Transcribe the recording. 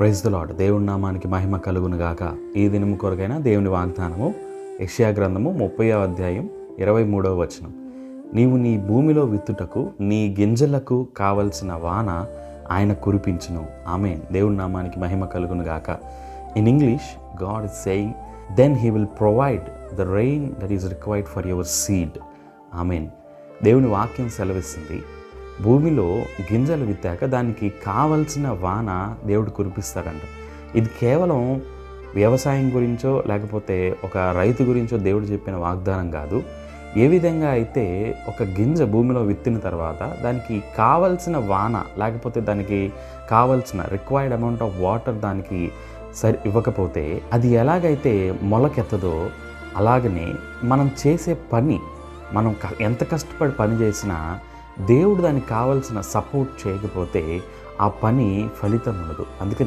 Praise the lord. దేవుని నామానికి మహిమ కలుగును గాక. ఈ దినము కొరకైన దేవుని వాగ్దానము యెషయా గ్రంథము 30వ అధ్యాయం 23వ వచనం. నీవు నీ భూమిలో విత్తుటకు నీ గింజలకు కావలసిన వాన ఆయన కురిపించును. ఆమేన్. దేవుని నామానికి మహిమ కలుగును గాక. In English God is saying then he will provide the rain that is required for your seed. Amen. దేవుని వాక్యం సెలవిస్తుంది, భూమిలో గింజలు విత్తాక దానికి కావలసిన వాన దేవుడు కురిపిస్తాడంట. ఇది కేవలం వ్యవసాయం గురించో లేకపోతే ఒక రైతు గురించో దేవుడు చెప్పిన వాగ్దానం కాదు. ఏ విధంగా అయితే ఒక గింజ భూమిలో విత్తిన తర్వాత దానికి కావలసిన వాన లేకపోతే దానికి కావలసిన రిక్వైర్డ్ అమౌంట్ ఆఫ్ వాటర్ దానికి ఇవ్వకపోతే అది ఎలాగైతే మొలకెత్తదో, అలాగనే మనం చేసే పని, మనం ఎంత కష్టపడి పని చేసినా దేవుడు దానికి కావలసిన సపోర్ట్ చేయకపోతే ఆ పని ఫలితం ఉండదు. అందుకని